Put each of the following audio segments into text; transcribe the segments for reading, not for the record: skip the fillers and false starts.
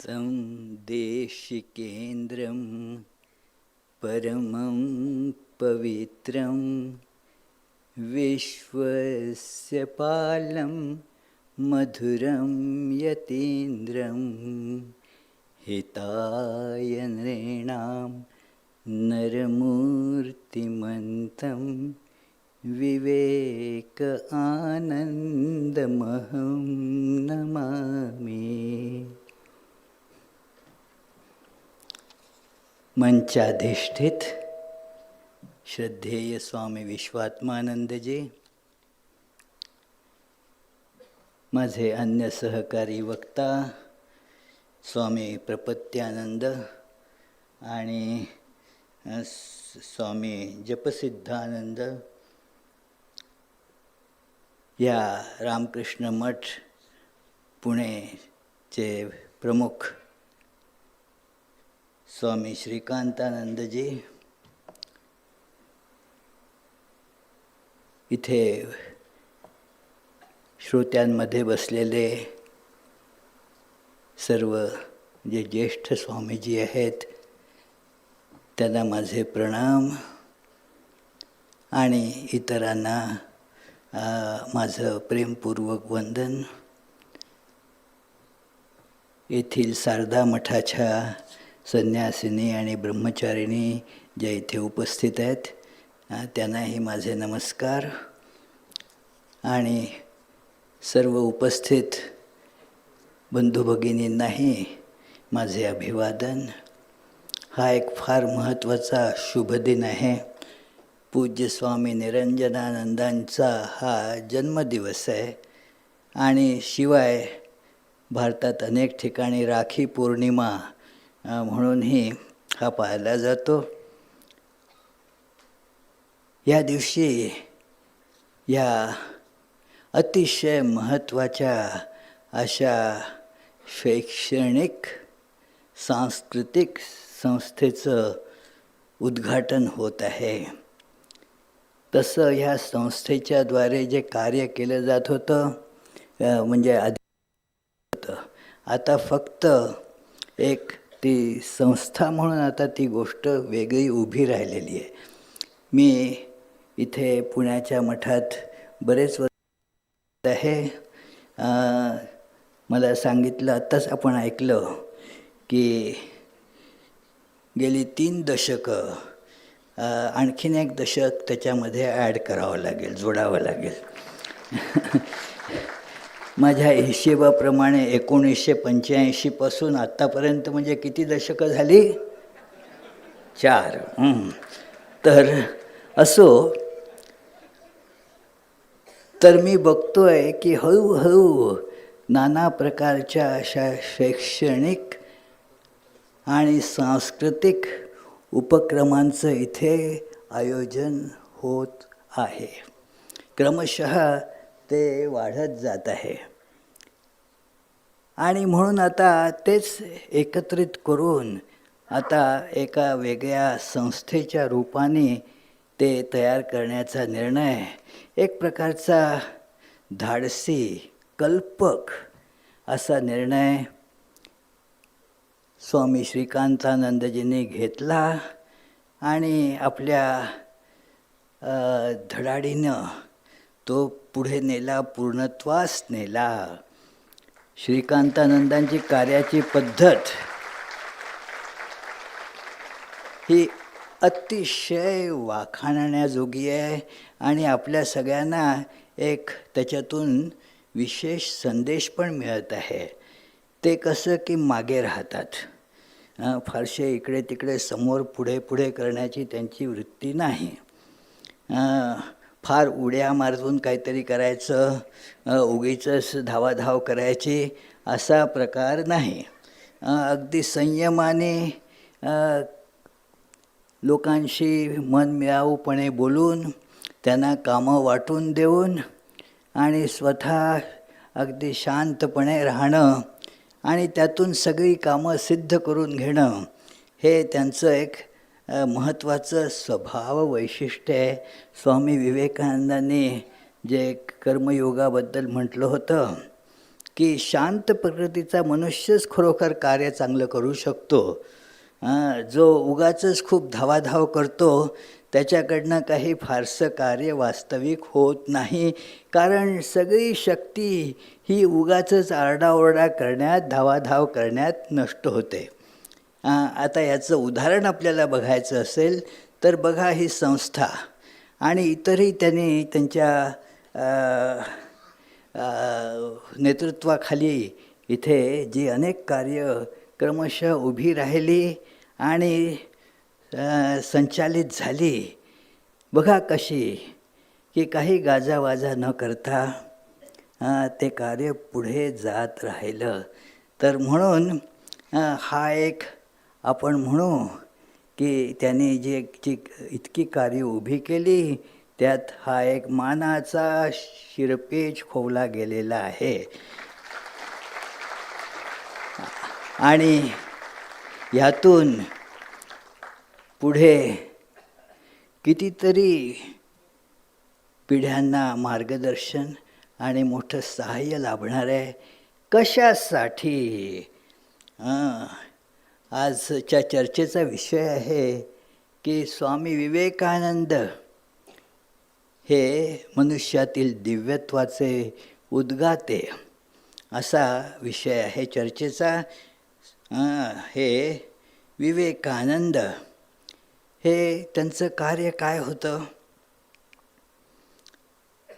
तं देशिकेन्द्रं परमं पवित्रं विश्वस्य पालं मधुरं यतीन्द्रं हिताय नृणां नरमूर्तिमन्तं विवेक आनन्दमहं नमामि. मंचाधिष्ठित श्रद्धेय स्वामी विश्वात्मानंदजी, माझे अन्य सहकारी वक्ता स्वामी प्रपत्यानंद आणि स्वामी जपसिद्धानंद, या रामकृष्ण मठ पुणेचे प्रमुख स्वामी श्रीकांतानंदजी, इथे श्रोत्यांमध्ये बसलेले सर्व जे ज्येष्ठ स्वामीजी आहेत त्यांना माझे प्रणाम आणि इतरांना माझं प्रेमपूर्वक वंदन. येथील शारदा मठाच्या संन्यासिनी आणि ब्रह्मचारिणी ज्या इथे उपस्थित आहेत त्यांनाही माझे नमस्कार आणि सर्व उपस्थित बंधू भगिनींनाही माझे अभिवादन. हा एक फार महत्त्वाचा शुभ दिन आहे. पूज्य स्वामी निरंजनानंदांचा हा जन्मदिवस आहे आणि शिवाय भारतात अनेक ठिकाणी राखी पौर्णिमा म्हणूनही हा पाळला जातो. या दिवशी या अतिशय महत्त्वाच्या अशा शैक्षणिक सांस्कृतिक संस्थेचं उद्घाटन होत आहे. तसं ह्या संस्थेच्याद्वारे जे कार्य केलं जात होतं म्हणजे आधी होतं, आता फक्त एक ती संस्था म्हणून आता ती गोष्ट वेगळी उभी राहिलेली आहे. मी इथे पुण्याच्या मठात बरेच वर्ष आहे. मला सांगितलं, आत्ताच आपण ऐकलं की गेली 3 दशकं आणखीन एक दशक त्याच्यामध्ये ॲड करावं लागेल, जोडावं लागेल. माझ्या हिशेबाप्रमाणे 1985 पासून आत्तापर्यंत म्हणजे किती दशकं झाली? 4. तर असो, तर मी बघतोय की हळूहळू नाना प्रकारच्या अशा शैक्षणिक आणि सांस्कृतिक उपक्रमांचं इथे आयोजन होत आहे. क्रमशः ते वाढत जात आहे आणि म्हणून आता तेच एकत्रित करून आता एका वेगळ्या संस्थेच्या रूपाने ते तयार करण्याचा निर्णय एक प्रकारचा धाडसी कल्पक असा निर्णय स्वामी श्रीकांतानंदजींनी घेतला आणि आपल्या धडाडीनं तो पुढे नेला, पूर्णत्वास नेला. श्रीकांतानंदांची कार्याची पद्धत ही अतिशय वाखाणण्याजोगी आहे आणि आपल्या सगळ्यांना एक त्याच्यातून विशेष संदेश पण मिळत आहे. ते कसं की मागे राहतात, फारसे इकडे तिकडे समोर पुढे पुढे करण्याची त्यांची वृत्ती नाही. फार उड्या मारून काहीतरी करायचं, उगीचंच धावाधाव करायची असा प्रकार नाही. अगदी संयमाने लोकांशी मनमिळाऊपणे बोलून, त्यांना कामं वाटून देऊन आणि स्वतः अगदी शांतपणे राहणं आणि त्यातून सगळी कामं सिद्ध करून घेणं, हे त्यांचं एक महत्त्वाचं स्वभाव वैशिष्ट्य आहे. स्वामी विवेकानंदांनी जे कर्मयोगाबद्दल म्हटलं होतं की शांत प्रकृतीचा मनुष्यच खरोखर कार्य चांगलं करू शकतो. जो उगाचच खूप धावाधाव करतो त्याच्याकडनं काही फारसं कार्य वास्तविक होत नाही, कारण सगळी शक्ती ही उगाचच आरडाओरडा करण्यात, धावाधाव करण्यात नष्ट होते. आता याचं उदाहरण आपल्याला बघायचं असेल तर बघा, ही संस्था आणि इतरही त्यांनी त्यांच्या नेतृत्वाखाली इथे जी अनेक कार्य क्रमशः उभी राहिली आणि संचालित झाली. बघा कशी की काही गाजावाजा न करता ते कार्य पुढे जात राहिलं. तर म्हणून हा एक आपण म्हणू की त्यांनी जी इतकी कार्य उभी केली त्यात हा एक मानाचा शिरपेच खोवला गेलेला आहे. आणि ह्यातून पुढे कितीतरी पिढ्यांना मार्गदर्शन आणि मोठं सहाय्य लाभणार आहे. कशासाठी? आजच्या चर्चेचा विषय आहे की स्वामी विवेकानंद हे मनुष्यातील दिव्यत्वाचे उद्गाते असा विषय आहे चर्चेचा. हे विवेकानंद हे त्यांचं कार्य काय होतं?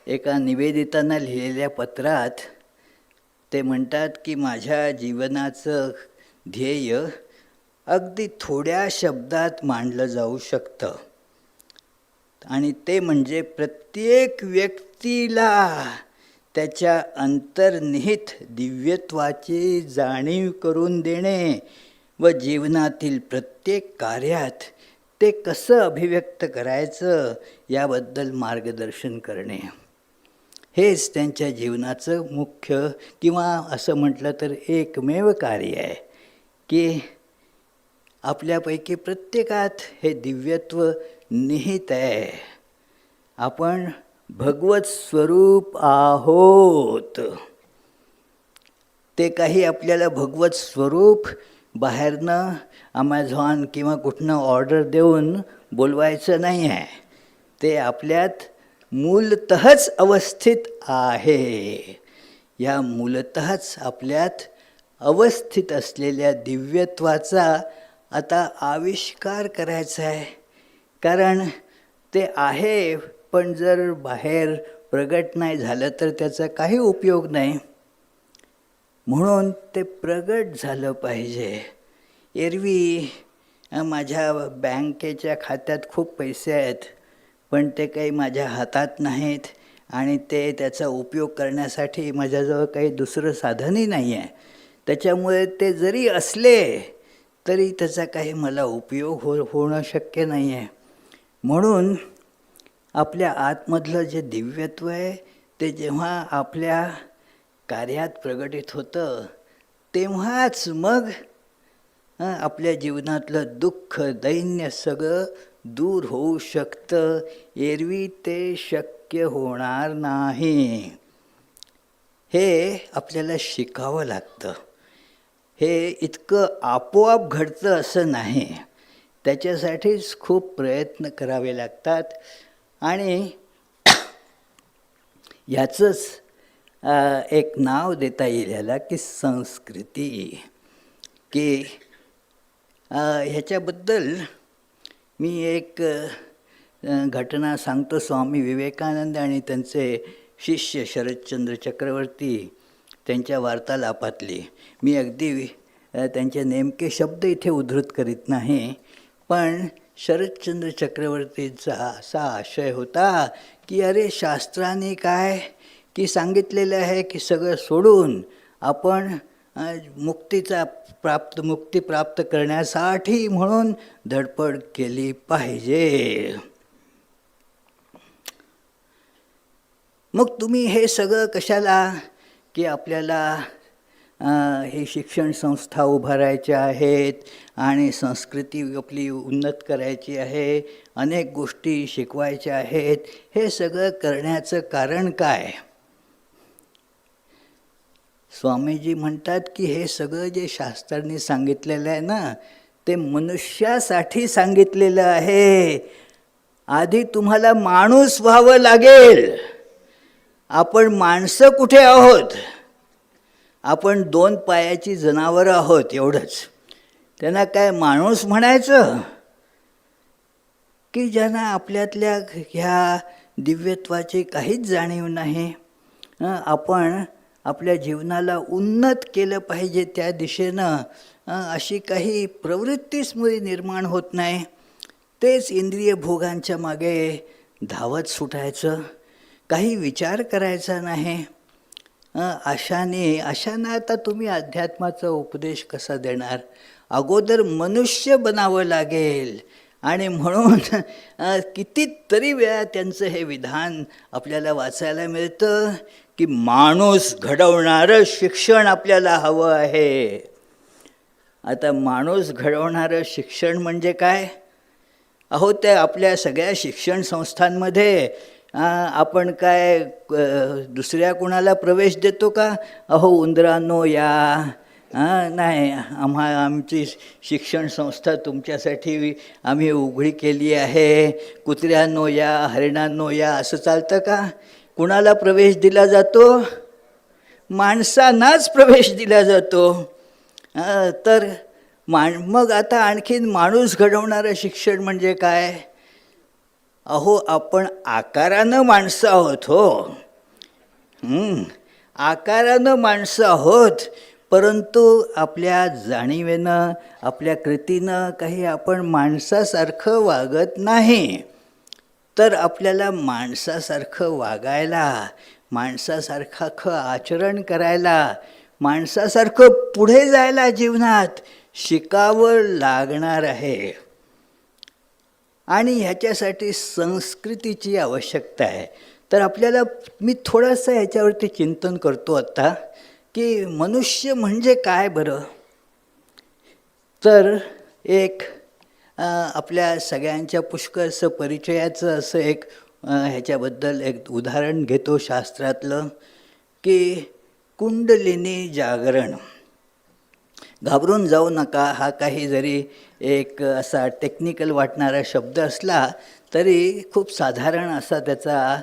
एका निवेदितांना लिहिलेल्या पत्रात ते म्हणतात की माझ्या जीवनाचं ध्येय अगदी थोड्या शब्दात मांडलं जाऊ शकतं, आणि ते म्हणजे प्रत्येक व्यक्तीला त्याच्या अंतर्निहित दिव्यत्वाची जाणीव करून देणे व जीवनातील प्रत्येक कार्यात ते कसं अभिव्यक्त करायचं याबद्दल मार्गदर्शन करणे. हेच त्यांच्या जीवनाचं मुख्य किंवा असं म्हटलं तर एकमेव कार्य आहे की आपल्यापैकी प्रत्येकात हे दिव्यत्व निहित आहे. आपण भगवत स्वरूप आहोत. ते काही आपल्याला भगवत स्वरूप बाहेरनं ॲमेझॉन किंवा कुठनं ऑर्डर देऊन बोलवायचं नाही आहे. ते आपल्यात मूलतःच अवस्थित आहे. या मूलतःच आपल्यात अवस्थित असलेल्या दिव्यत्वाचा आता आविष्कार करायचा आहे. कारण ते आहे, पण जर बाहेर प्रगट नाही झालं तर त्याचा काही उपयोग नाही. म्हणून ते प्रगट झालं पाहिजे. एरवी माझ्या बँकेच्या खात्यात खूप पैसे आहेत, पण ते काही माझ्या हातात नाहीत आणि ते त्याचा उपयोग करण्यासाठी माझ्याजवळ काही दुसरं साधनही नाही आहे. त्याच्यामुळे ते जरी असले तरी त्याचा काही मला उपयोग होणं शक्य नाही आहे. म्हणून आपल्या आतमधलं जे दिव्यत्व आहे ते जेव्हा आपल्या कार्यात प्रगटित होतं तेव्हाच मग आपल्या जीवनातलं दुःख दैन्य सगळं दूर होऊ शकतं. एरवी ते शक्य होणार नाही. हे आपल्याला शिकावं लागतं. हे इतकं आपोआप घडतं असं नाही. त्याच्यासाठीच खूप प्रयत्न करावे लागतात. आणि याचंच एक नाव देता येईल ह्याला की संस्कृती. की ह्याच्याबद्दल मी एक घटना सांगतो. स्वामी विवेकानंद आणि त्यांचे शिष्य शरदचंद्र चक्रवर्ती त्यांच्या वार्तालापातली. मी अगदी त्यांचे नेमके शब्द इथे उद्धृत करीत नाही, पण शरदचंद्र चक्रवर्तींचा असा आशय होता की अरे शास्त्राने काय की सांगितलेलं आहे की सगळं सोडून आपण मुक्ती प्राप्त करण्यासाठी म्हणून धडपड केली पाहिजे. मग तुम्ही हे सगळं कशाला की आपल्याला हे शिक्षण संस्था उभारायच्या आहेत आणि संस्कृती आपली उन्नत करायची आहे, अनेक गोष्टी शिकवायच्या आहेत. हे सगळं करण्याचं कारण काय? स्वामीजी म्हणतात की हे सगळं जे शास्त्रांनी सांगितलेलं आहे ना, ते मनुष्यासाठी सांगितलेलं आहे. आधी तुम्हाला माणूस व्हावं लागेल. आपण माणसं कुठे आहोत? आपण 2 पायाची जनावरं आहोत, एवढंच. त्यांना काय माणूस म्हणायचं? की ज्यांना आपल्यातल्या ह्या दिव्यत्वाची काहीच जाणीव नाही. आपण आपल्या जीवनाला उन्नत केलं पाहिजे त्या दिशेनं, अशी काही प्रवृत्तीच मुळी निर्माण होत नाही. तेच इंद्रिय भोगांच्या मागे धावत सुटायचं, काही विचार करायचा नाही. अशानं आता तुम्ही अध्यात्माचा उपदेश कसा देणार? अगोदर मनुष्य बनावं लागेल. आणि म्हणून कितीतरी वेळा त्यांचं हे विधान आपल्याला वाचायला मिळतं की माणूस घडवणारं शिक्षण आपल्याला हवं आहे. आता माणूस घडवणारं शिक्षण म्हणजे काय? अहो, ते आपल्या सगळ्या शिक्षण संस्थांमध्ये आपण काय दुसऱ्या कुणाला प्रवेश देतो का? अहो उंदरांनो या, नाही, आमची शिक्षण संस्था तुमच्यासाठी आम्ही उघडी केली आहे, कुत्र्यांनो या, हरिणांनो या, असं चालतं का? कुणाला प्रवेश दिला जातो? माणसांनाच प्रवेश दिला जातो. तर मग आता आणखीन माणूस घडवणारं शिक्षण म्हणजे काय? अहो, आपण आकारानं माणसं आहोत. हो, आकारानं माणसं आहोत, परंतु आपल्या जाणीवेनं, आपल्या कृतीनं काही आपण माणसासारखं वागत नाही. तर आपल्याला माणसासारखं वागायला, माणसासारखं आचरण करायला, माणसासारखं पुढे जायला जीवनात शिकावं लागणार आहे. आणि ह्याच्यासाठी संस्कृतीची आवश्यकता आहे. तर आपल्याला मी थोडंसं ह्याच्यावरती चिंतन करतो आता की मनुष्य म्हणजे काय बरं? तर एक आपल्या सगळ्यांच्या पुष्कळसं परिचयाचं असं एक ह्याच्याबद्दल एक उदाहरण घेतो शास्त्रातलं की कुंडलिनी जागरण. घाबरून जाऊ नका. हा काही जरी एक असा टेक्निकल वाटणारा शब्द असला तरी खूप साधारण असा त्याचा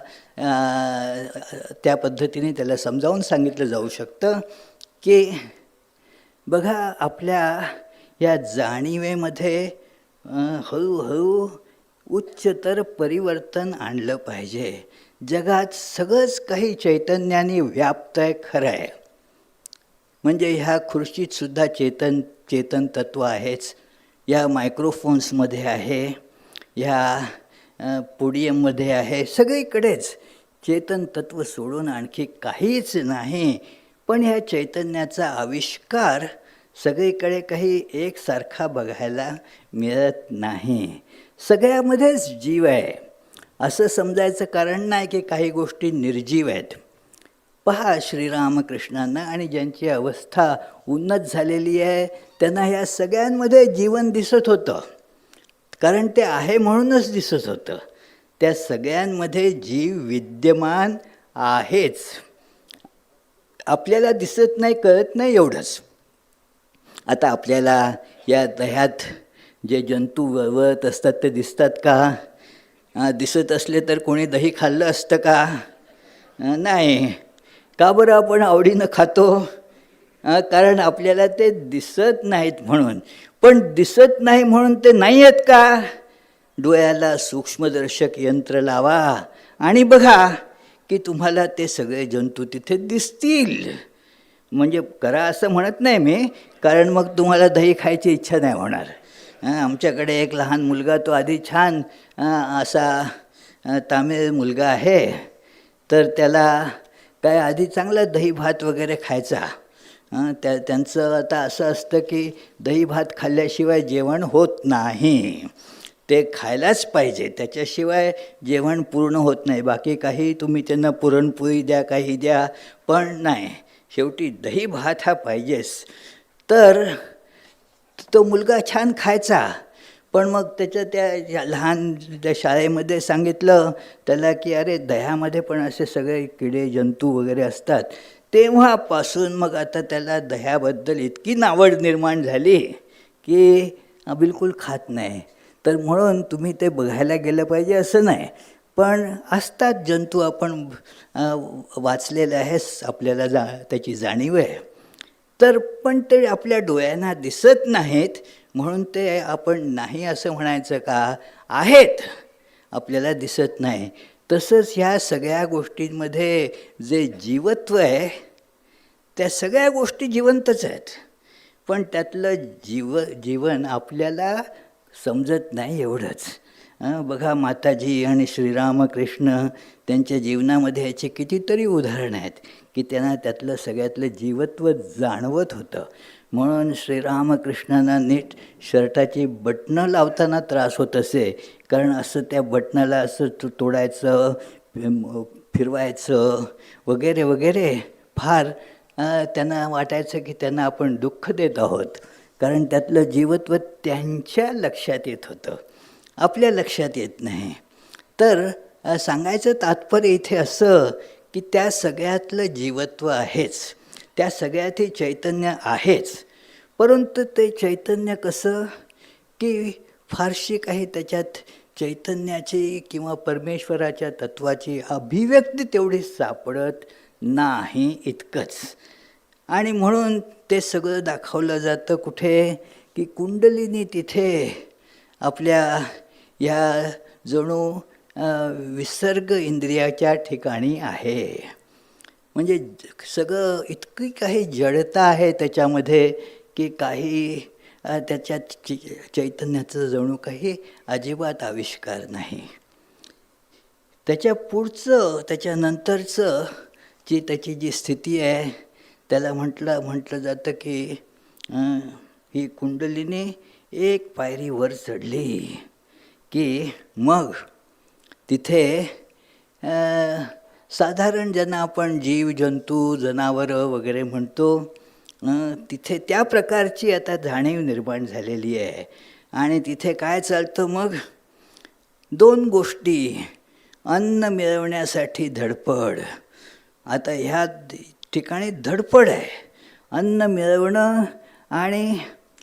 त्या पद्धतीने त्याला समजावून सांगितलं जाऊ शकतं की बघा, आपल्या या जाणीवेमध्ये हळूहळू उच्चतर परिवर्तन आणलं पाहिजे. जगात सगळंच काही चैतन्याने व्याप्त आहे, खरं आहे. म्हणजे ह्या खुर्चीतसुद्धा चेतन तत्व आहेच, या मायक्रोफोन्समध्ये आहे, ह्या पोडियममध्ये आहे, सगळीकडेच चेतन तत्व सोडून आणखी काहीच नाही. पण ह्या चैतन्याचा आविष्कार सगळीकडे काही एकसारखा बघायला मिळत नाही. सगळ्यामध्येच जीव आहे असं समजायचं कारण नाही की काही गोष्टी निर्जीव आहेत. पहा, श्रीरामकृष्णांना आणि ज्यांची अवस्था उन्नत झालेली आहे त्यांना ह्या सगळ्यांमध्ये जीवन दिसत होतं, कारण ते आहे म्हणूनच दिसत होतं. त्या सगळ्यांमध्ये जीव विद्यमान आहेच, आपल्याला दिसत नाही, कळत नाही, एवढंच. आता आपल्याला या दह्यात जे जंतू वळवळत असतात ते दिसतात का? दिसत असले तर कोणी दही खाल्लं असतं का? नाही. का बरं आपण आवडीनं खातो? कारण आपल्याला ते दिसत नाहीत म्हणून. पण दिसत नाही म्हणून ते नाही आहेत का? डोळ्याला सूक्ष्मदर्शक यंत्र लावा आणि बघा की तुम्हाला ते सगळे जंतू तिथे दिसतील. म्हणजे करा असं म्हणत नाही मी, कारण मग तुम्हाला दही खायची इच्छा नाही होणार. आमच्याकडे एक लहान मुलगा, तो आधी छान असा तामिळ मुलगा आहे, तर त्याला काय आधी चांगला दही भात वगैरे खायचा. त्यांचं आता असं असतं की दही भात खाल्ल्याशिवाय जेवण होत नाही, ते खायलाच पाहिजे, त्याच्याशिवाय जेवण पूर्ण होत नाही. बाकी काही तुम्ही त्यांना पुरणपोळी द्या, काही द्या, पण नाही, शेवटी दही भात हा पाहिजेच. तर तो मुलगा छान खायचा, पण मग त्याच्या त्या लहान त्या शाळेमध्ये सांगितलं त्याला की अरे, दह्यामध्ये पण असे सगळे किडे जंतू वगैरे असतात, तेव्हापासून मग आता त्याला दह्याबद्दल इतकी नावड निर्माण झाली की बिलकुल खात नाही. तर म्हणून तुम्ही ते बघायला गेलं पाहिजे असं नाही, पण असतात जंतू, आपण वाचलेलं आहे, आपल्याला त्याची जाणीव आहे. तर पण ते आपल्या डोळ्यांना दिसत नाहीत म्हणून ते आपण नाही असं म्हणायचं का? आहेत, आपल्याला दिसत नाही. तसंच ह्या सगळ्या गोष्टींमध्ये जे जीवत्व आहे त्या सगळ्या गोष्टी जिवंतच आहेत, पण त्यातलं जीवन आपल्याला समजत नाही एवढंच. बघा, माताजी आणि श्रीरामकृष्ण त्यांच्या जीवनामध्ये याचे कितीतरी उदाहरणं आहेत की त्यांना त्यातलं सगळ्यातलं जीवत्व जाणवत होतं. म्हणून श्रीरामकृष्णांना नीट शर्टाची बटणं लावताना त्रास होत असे, कारण असं त्या बटणाला असं तोडायचं, फिरवायचं वगैरे वगैरे, फार त्यांना वाटायचं की त्यांना आपण दुःख देत आहोत, कारण त्यातलं जीवत्व त्यांच्या लक्षात येत होतं, आपल्या लक्षात येत नाही. तर सांगायचं तात्पर्य इथे असं की त्या सगळ्यातलं जीवत्व आहेच, त्या सगळ्यातही चैतन्य आहेच, परंतु ते चैतन्य कसं की फारशी काही त्याच्यात चैतन्याची किंवा परमेश्वराच्या तत्वाची अभिव्यक्ती तेवढी सापडत नाही, इतकंच. आणि म्हणून ते सगळं दाखवलं जातं कुठे की कुंडलिनी तिथे आपल्या या जणू विसर्ग इंद्रियाच्या ठिकाणी आहे. म्हणजे सगळं इतकी काही जडता आहे त्याच्यामध्ये की काही त्याच्यात चैतन्याचं जणू काही अजिबात आविष्कार नाही. त्याच्या पुढचं, त्याच्यानंतरचं त्याची जी स्थिती आहे त्याला म्हटलं जातं की ही कुंडलिनी एक पायरी वर चढली की मग तिथे साधारण ज्यांना आपण जीव, जंतू, जनावरं वगैरे म्हणतो, तिथे त्या प्रकारची आता जाणीव निर्माण झालेली आहे. आणि तिथे काय चालतं मग? दोन गोष्टी, अन्न मिळवण्यासाठी धडपड. आता ह्या ठिकाणी धडपड आहे, अन्न मिळवणं आणि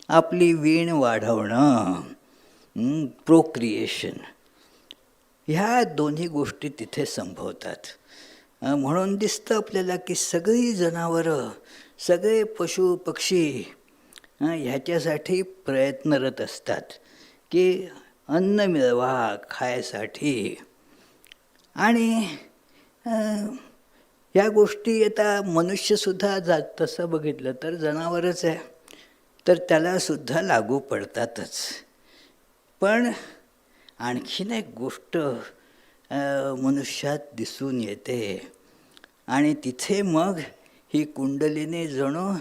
आपली वीण वाढवणं, प्रोक्रिएशन. ह्या दोन्ही गोष्टी तिथे संभवतात. म्हणून दिसतं आपल्याला की सगळी जनावरं, सगळे पशु पक्षी ह्याच्यासाठी प्रयत्नरत असतात की अन्न मिळवा खायसाठी. आणि ह्या गोष्टी आता मनुष्यसुद्धा तसं बघितलं तर जनावरच आहे, तर त्यालासुद्धा लागू पडतातच. पण आणखीन एक गोष्ट मनुष्यात दिसून येते आणि तिथे मग ही कुंडलिनी जणू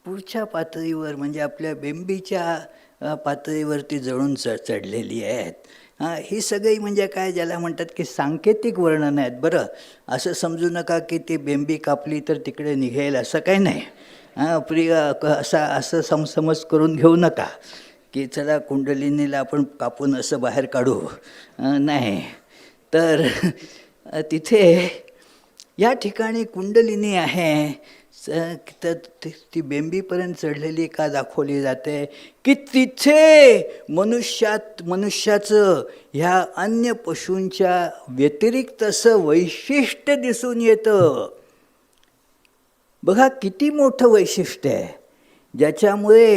पुढच्या पातळीवर, म्हणजे आपल्या बिंबीच्या पातळीवरती जळून चढलेली आहेत. ही सगळी म्हणजे काय, ज्याला म्हणतात की सांकेतिक वर्णन आहेत. बरं, असं समजू नका की ती बेंबी कापली तर तिकडे निघेल, असं काही नाही. प्रिय असं समज करून घेऊ नका की चला कुंडलिनीला आपण कापून असं बाहेर काढू, नाही. तर तिथे या ठिकाणी कुंडलिनी आहे, तर ती बेंबीपर्यंत चढलेली का दाखवली जाते की तिथे मनुष्याचं ह्या अन्य पशूंच्या व्यतिरिक्त असं वैशिष्ट्य दिसून येतं. बघा किती मोठं वैशिष्ट्य आहे, ज्याच्यामुळे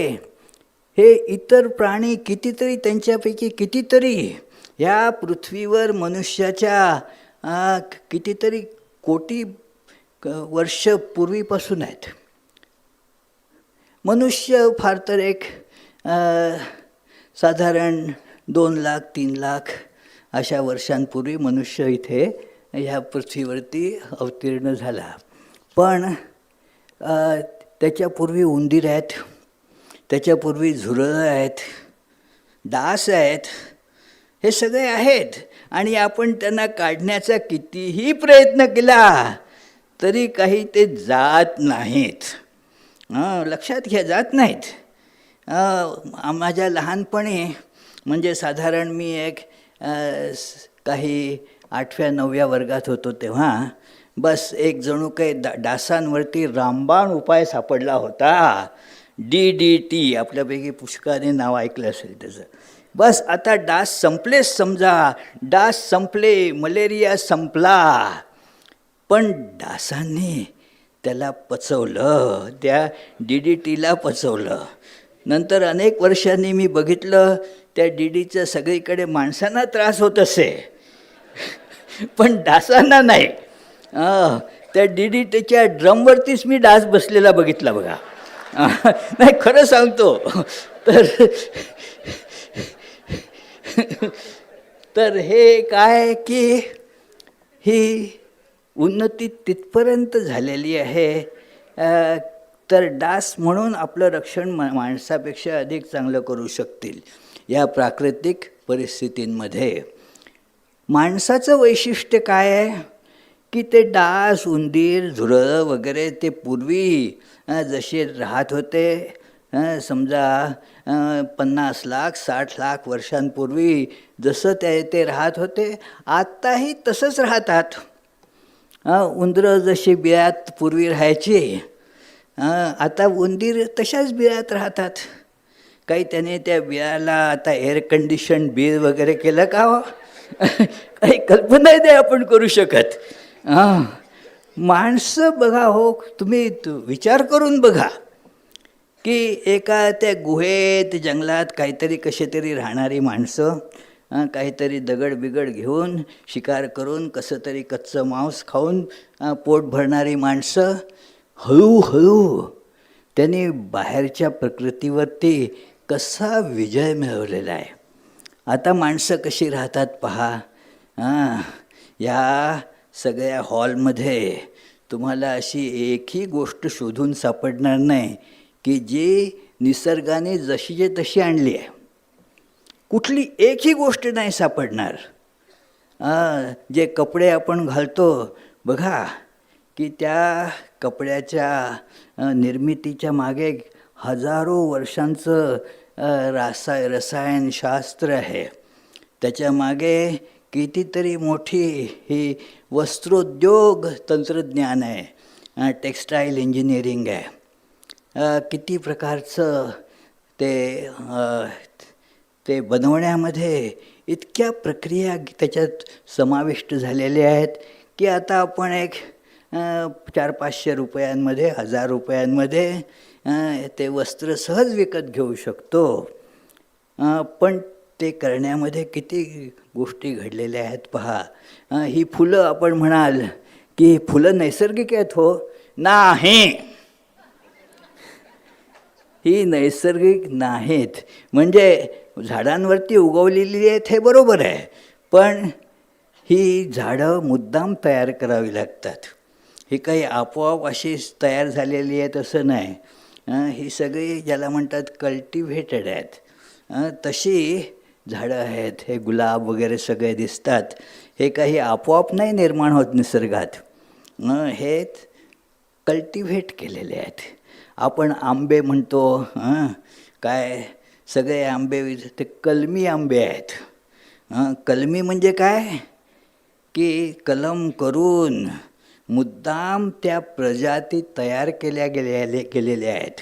हे इतर प्राणी कितीतरी, त्यांच्यापैकी कितीतरी ह्या पृथ्वीवर मनुष्याच्या कितीतरी कोटी वर्ष पूर्वीपासून आहेत. मनुष्य फार तर एक साधारण 2 लाख 3 लाख अशा वर्षांपूर्वी मनुष्य इथे ह्या पृथ्वीवरती अवतीर्ण झाला. पण त्याच्यापूर्वी उंदीर आहेत, त्याच्यापूर्वी झुरळं आहेत, डास आहेत, हे सगळे आहेत. आणि आपण त्यांना काढण्याचा कितीही प्रयत्न केला तरी काही ते जात नाहीत. लक्षात घ्या, जात नाहीत. माझ्या लहानपणी, म्हणजे साधारण मी एक काही 8व्या 9व्या वर्गात होतो तेव्हा बस एक जणू काही डासांवरती रामबाण उपाय सापडला होता. DDT, आपल्यापैकी पुष्कळाने नाव ऐकलं असेल त्याचं. बस आता डास संपलेच समजा, डास संपले, मलेरिया संपला. पण डासांनी त्याला पचवलं, त्या DDTला पचवलं. नंतर अनेक वर्षांनी मी बघितलं त्या DDTचा सगळीकडे माणसांना त्रास होत असे, पण डासांना नाही. त्या DDTच्या ड्रमवरतीच मी डास बसलेला बघितला बघा. नाही, खरं सांगतो. तर हे काय की ही उन्नती तिथपर्यंत झालेली आहे. तर डास म्हणून आपलं रक्षण माणसापेक्षा अधिक चांगलं करू शकतील या प्राकृतिक परिस्थितींमध्ये. माणसाचं वैशिष्ट्य काय आहे की ते डास, उंदीर, झुरळ वगैरे ते पूर्वी जसे राहत होते, समजा 50 लाख 60 लाख वर्षांपूर्वी जसं ते राहत होते, आत्ताही तसंच राहतात. उंदरं जशी बिळात पूर्वी राहायची, आता उंदीर तशाच बिळात राहतात. काही त्याने त्या बिळाला आता एअर कंडिशन बिळ वगैरे केलं का हो? काही कल्पनाही नाही आपण करू शकत. माणसं बघा हो, तुम्ही विचार करून बघा की एका त्या गुहेत जंगलात काहीतरी कसे तरी राहणारी माणसं, काहीतरी दगड बिगड घेऊन शिकार करून कसं तरी कच्चं मांस खाऊन पोट भरणारी माणसं, हळूहळू त्यांनी बाहेरच्या प्रकृतीवरती कसा विजय मिळवलेला आहे. आता माणसं कशी राहतात पहा. या सगळ्या हॉलमध्ये तुम्हाला अशी एकही गोष्ट शोधून सापडणार नाही की जी निसर्गाने जशीची तशी आणली आहे. कुठली एकही गोष्ट नाही सापडणार. जे कपडे आपण घालतो बघा की त्या कपड्याच्या निर्मितीच्या मागे हजारो वर्षांचं रसायनशास्त्र आहे. त्याच्या मागे कितीतरी मोठी ही वस्त्रोद्योग तंत्रज्ञान आहे, टेक्स्टाईल इंजिनिअरिंग आहे. किती प्रकारचं ते बनवण्यामध्ये इतक्या प्रक्रिया त्याच्यात समाविष्ट झालेल्या आहेत की आता आपण एक 400-500 रुपयांमध्ये, 1000 रुपयांमध्ये ते वस्त्र सहज विकत घेऊ शकतो. पण ते करण्यामध्ये किती गोष्टी घडलेल्या आहेत पहा. ही फुलं आपण म्हणाल की फुलं नैसर्गिक आहेत हो, नाही, ही नैसर्गिक नाहीत. म्हणजे झाडांवरती उगवलेली आहेत हे बरोबर आहे, पण ही झाडं मुद्दाम तयार करावी लागतात. ही काही आपोआप अशी तयार झालेली आहेत असं नाही. ही सगळी ज्याला म्हणतात कल्टिव्हेटेड आहेत. तशी झाडं आहेत. हे गुलाब वगैरे सगळे दिसतात, हे काही आपोआप नाही निर्माण होत निसर्गात. हे कल्टिव्हेट केलेले आहेत. आपण आंबे म्हणतो, काय सगळे आंबे ते कलमी आंबे आहेत. कलमी म्हणजे काय की कलम करून मुद्दाम त्या प्रजाती तयार केलेल्या आहेत.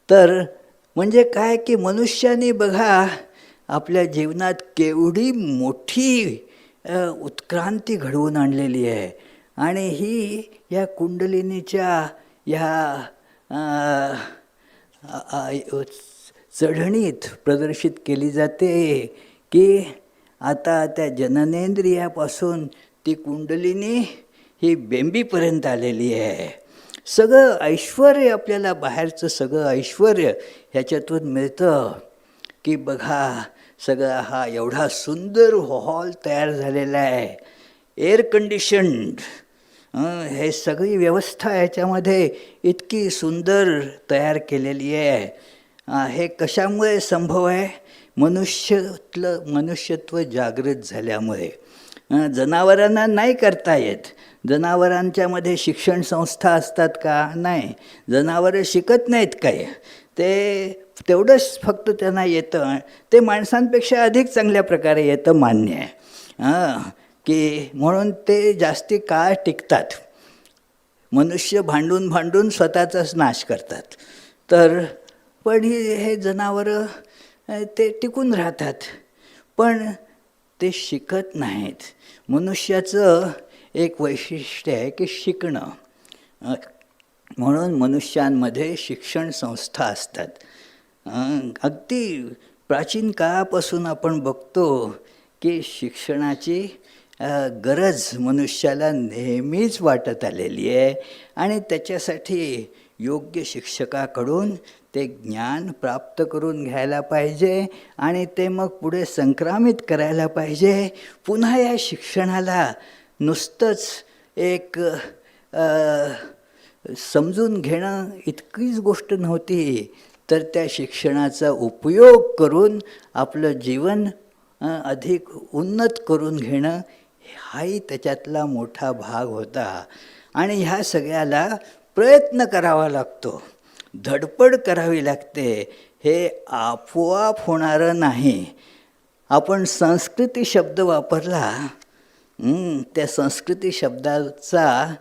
तर म्हणजे काय की मनुष्याने बघा आपल्या जीवनात केवढी मोठी उत्क्रांती घडवून आणलेली आहे. आणि ही या कुंडलिनीच्या ह्या चढणीत प्रदर्शित केली जाते की आता त्या जननेंद्रियापासून ती कुंडलिनी ही बेंबीपर्यंत आलेली आहे. सगळं ऐश्वर आपल्याला बाहेरचं सगळं ऐश्वर ह्याच्यातून मिळतं की बघा सगळा हा एवढा सुंदर हॉल तयार झालेला आहे, एअर कंडिशन्ड. हे सगळी व्यवस्था ह्याच्यामध्ये इतकी सुंदर तयार केलेली आहे. हे कशामुळे संभव आहे? मनुष्यत्व जागृत झाल्यामुळे. जनावरांना नाही करता येत. जनावरांच्यामध्ये शिक्षण संस्था असतात का? नाही. जनावरं शिकत नाहीत काय. ते तेवढंच फक्त त्यांना येतं. ते माणसांपेक्षा अधिक चांगल्या प्रकारे येतं, मान्य आहे की म्हणून ते जास्ती काळ टिकतात. मनुष्य भांडून भांडून स्वतःचाच नाश करतात. तर पण हे जनावरं ते टिकून राहतात, पण ते शिकत नाहीत. मनुष्याचं एक वैशिष्ट्य आहे की शिकणं. म्हणून मनुष्यांमध्ये शिक्षण संस्था असतात. अगदी प्राचीन काळापासून आपण बघतो की शिक्षणाची गरज मनुष्याला नेहमीच वाटत आलेली आहे आणि त्याच्यासाठी योग्य शिक्षकाकडून ते ज्ञान प्राप्त करून घ्यायला पाहिजे आणि ते मग पुढे संक्रमित करायला पाहिजे. पुन्हा या शिक्षणाला नुसतंच एक समजून घेणं इतकीच गोष्ट नव्हती, तर त्या शिक्षणाचा उपयोग करून आपलं जीवन अधिक उन्नत करून घेणं हाही त्याच्यातला मोठा भाग होता. आणि ह्या सगळ्याला प्रयत्न करावा लागतो, धडपड करावी लागते. हे आपोआप होणारं नाही. आपण संस्कृती शब्द वापरला, त्या संस्कृती शब्दाचा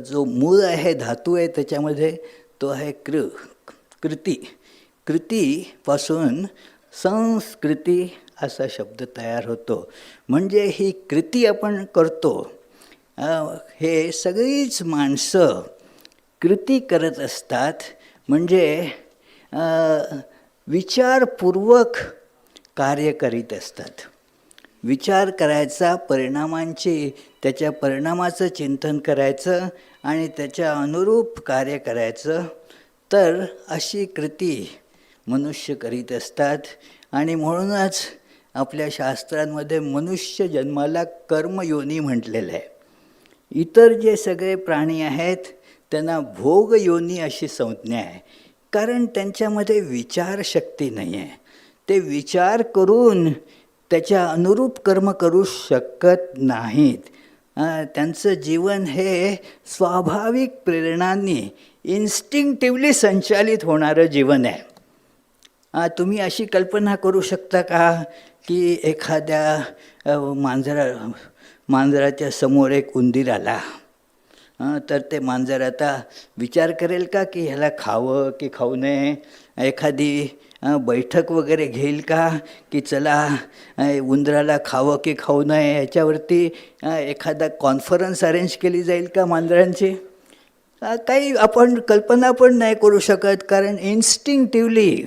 जो मूळ आहे, धातू आहे त्याच्यामध्ये, तो आहे कृती. कृतीपासून संस्कृती असा शब्द तयार होतो. म्हणजे ही कृती आपण करतो, हे सगळीच माणसं कृती करत असतात. म्हणजे विचारपूर्वक कार्य करीत असतात. विचार करायचा, त्याच्या परिणामाचं चिंतन करायचं आणि त्याच्या अनुरूप कार्य करायचं. तर अशी कृती मनुष्य करीत असतात. आणि म्हणूनच आपल्या शास्त्रांमध्ये मनुष्य जन्माला कर्मयोनी म्हटलेलं आहे. इतर जे सगळे प्राणी आहेत त्यांना भोगयोनी अशी संज्ञा आहे, कारण त्यांच्यामध्ये विचारशक्ती नाही आहे. ते विचार करून त्याच्या अनुरूप कर्म करू शकत नाहीत. त्यांचं जीवन हे स्वाभाविक प्रेरणांनी इन्स्टिंक्टिव्हली संचालित होणारं जीवन आहे. तुम्ही अशी कल्पना करू शकता का की एखाद्या मांजराच्या समोर एक उंदीर आला, तर ते मांजर आता विचार करेल का की ह्याला खावं की खाऊ नये? एखादी बैठक वगैरे घेईल का की चला उंदराला खावं की खाऊ नये याच्यावरती एखादा कॉन्फरन्स अरेंज केली जाईल का मांजरांची? काही आपण कल्पना पण नाही करू शकत, कारण इन्स्टिंक्टिव्हली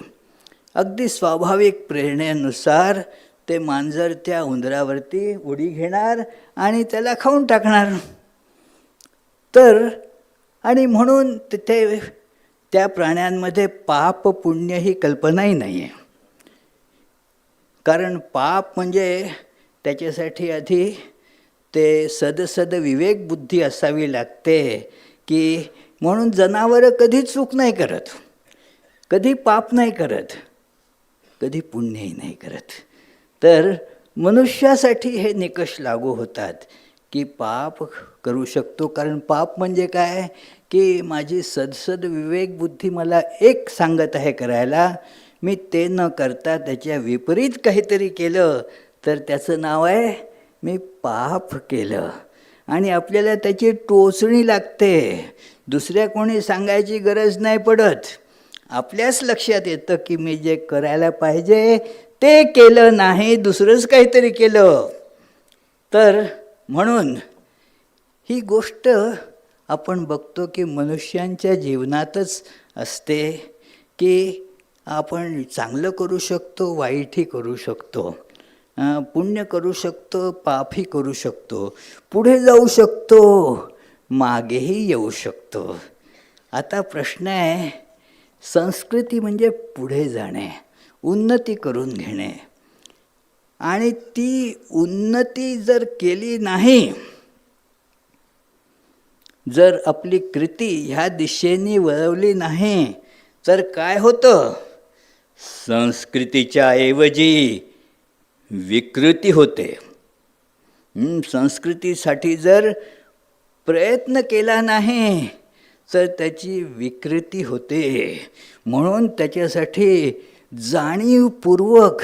अगदी स्वाभाविक प्रेरणेनुसार ते मांजर त्या उंदरावरती उडी घेणार आणि त्याला खाऊन टाकणार. तर आणि म्हणून तिथे त्या प्राण्यांमध्ये पाप पुण्य ही कल्पनाही नाही आहे. कारण पाप म्हणजे त्याच्यासाठी आधी ते सदसद विवेक बुद्धी असावी लागते, की म्हणून जनावरं कधी चूक नाही करत, कधी पाप नाही करत, कधी पुण्यही नाही करत. तर मनुष्यासाठी हे निकष लागू होतात की पाप करू शकतो. कारण पाप म्हणजे काय की माझी सदसद विवेक बुद्धी मला एक सांगत आहे करायला, मी ते न करता त्याच्या विपरीत काहीतरी केलं तर त्याचं नाव आहे मी पाप केलं. आणि आपल्याला त्याची टोचणी लागते. दुसऱ्या कोणी सांगायची गरज नाही पडत. आपल्याच लक्षात येतं की मी जे करायला पाहिजे ते केलं नाही, दुसरंच काहीतरी केलं. तर म्हणून ही गोष्ट आपण बघतो की मनुष्यांच्या जीवनातच असते की आपण चांगलं करू शकतो, वाईटही करू शकतो, पुण्य करू शकतो, पापही करू शकतो, पुढे जाऊ शकतो, मागेही येऊ शकतो. आता प्रश्न आहे, संस्कृती म्हणजे पुढे जाणे, उन्नती करून घेणे. आणि ती उन्नती जर केली नाही, जर आपली कृती ह्या दिशेने वळवली नाही, तर काय होतं? संस्कृतीच्या ऐवजी विकृती होते. संस्कृतीसाठी जर प्रयत्न केला नाही तर त्याची विकृती होते. म्हणून त्याच्यासाठी जाणीवपूर्वक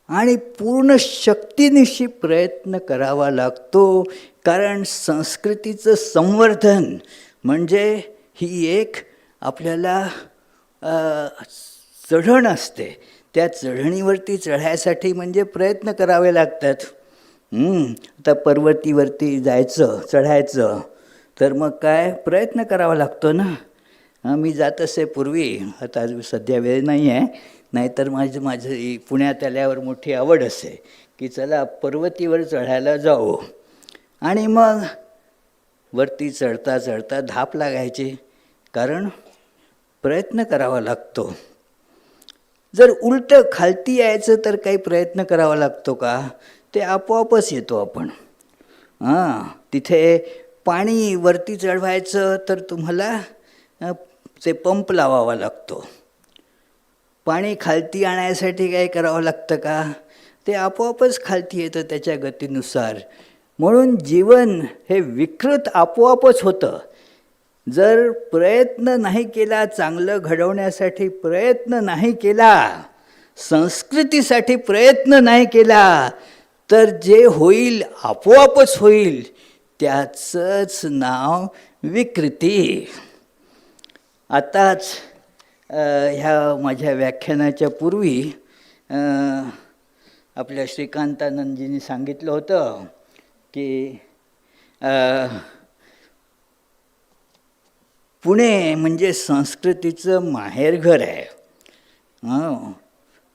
आणि पूर्ण शक्तीनिशी प्रयत्न करावा लागतो. कारण संस्कृतीचं संवर्धन म्हणजे ही एक आपल्याला चढण असते. त्या चढणीवरती चढायसाठी म्हणजे प्रयत्न करावे लागतात. आता पर्वतीवरती जायचं, चढायचं, तर मग काय प्रयत्न करावा लागतो ना. मी जात असे पूर्वी, आता सध्या वेळ नाही आहे, नाहीतर माझं पुण्यात आल्यावर मोठी आवड असे की चला पर्वतीवर चढायला जाऊ. आणि मग वरती चढता चढता धाप लागायची, कारण प्रयत्न करावा लागतो. जर उलटं खालती यायचं तर काही प्रयत्न करावा लागतो का? ते आपोआपच येतो आपण. तिथे पाणी वरती चढवायचं तर तुम्हाला ते पंप लावावा लागतो. पाणी खालती आणण्यासाठी काय करावं लागतं का? ते आपोआपच खालती येतं त्याच्या गतीनुसार. म्हणून जीवन हे विकृत आपोआपच होतं. जर प्रयत्न नाही केला, चांगलं घडवण्यासाठी प्रयत्न नाही केला, संस्कृतीसाठी प्रयत्न नाही केला, तर जे होईल आपोआपच होईल. त्याचंच नाव विकृती. आताच ह्या माझ्या व्याख्यानाच्या पूर्वी आपल्या श्रीकांतानंदजींनी सांगितलं होतं की पुणे म्हणजे संस्कृतीचं माहेरघर आहे.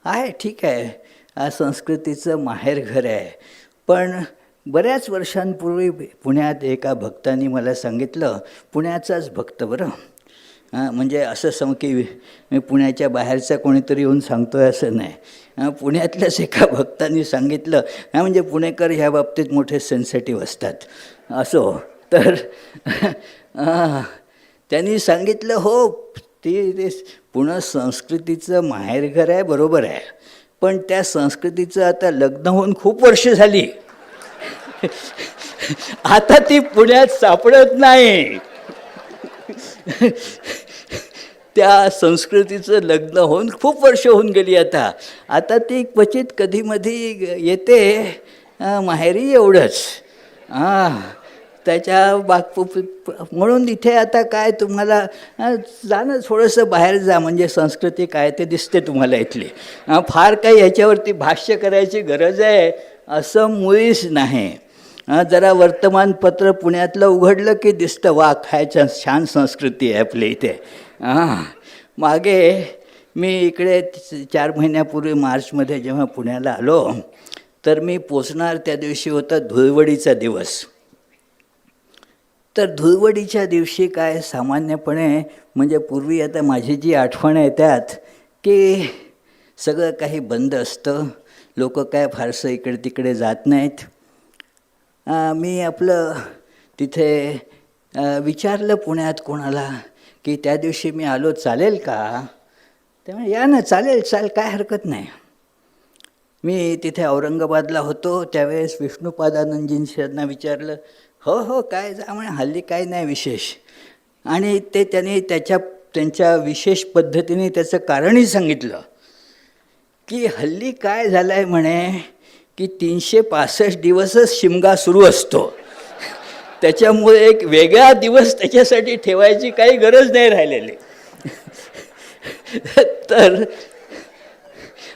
आहे, ठीक आहे, संस्कृतीचं माहेरघर आहे. पण बऱ्याच वर्षांपूर्वी पुण्यात एका भक्तांनी मला सांगितलं, पुण्याचाच भक्त बरं, म्हणजे असं की मी पुण्याच्या बाहेरचा कोणीतरी येऊन सांगतो आहे असं नाही, पुण्यातल्याच एका भक्तांनी सांगितलं. म्हणजे पुणेकर ह्या बाबतीत मोठे सेन्सिटिव्ह असतात. असो, तर त्यांनी सांगितलं, हो ते पुणे संस्कृतीचं माहेरघर आहे, बरोबर आहे, पण त्या संस्कृतीचं आता लग्न होऊन खूप वर्ष झाली, आता ती पुण्यात सापडत नाही. त्या संस्कृतीचं लग्न होऊन खूप वर्ष होऊन गेली. आता ती क्वचित कधीमधी येते माहेरी, एवढंच. त्याच्या म्हणून इथे आता काय तुम्हाला जाणं, थोडंसं बाहेर जा, म्हणजे संस्कृती काय ते दिसते तुम्हाला इथली. फार काही ह्याच्यावरती भाष्य करायची गरज आहे असं मुळीच नाही. जरा वर्तमानपत्र पुण्यातलं उघडलं की दिसतं, वा काय छान संस्कृती आहे आपल्या इथे. मागे मी इकडे 4 महिन्यापूर्वी मार्चमध्ये जेव्हा पुण्याला आलो, तर मी पोचणार त्या दिवशी होता धुळवडीचा दिवस. तर धुळवडीच्या दिवशी काय सामान्यपणे, म्हणजे पूर्वी आता माझी जी आठवण आहे त्यात, की सगळं काही बंद असतं, लोक काय फारसं इकडे तिकडे जात नाहीत. मी आपलं तिथे विचारलं पुण्यात कोणाला की त्या दिवशी मी आलो, चालेल का? त्यामुळे या ना, चालेल, काय हरकत नाही. मी तिथे औरंगाबादला होतो त्यावेळेस विष्णुपादानंदजींना विचारलं, हो काय जा म्हणे, हल्ली काय नाही विशेष. आणि ते त्यांनी त्यांच्या विशेष पद्धतीने त्याचं कारणही सांगितलं की हल्ली काय झालं आहे म्हणे की 365 दिवसच शिमगा सुरू असतो, त्याच्यामुळे एक वेगळा दिवस त्याच्यासाठी ठेवायची काही गरज नाही राहिलेली. तर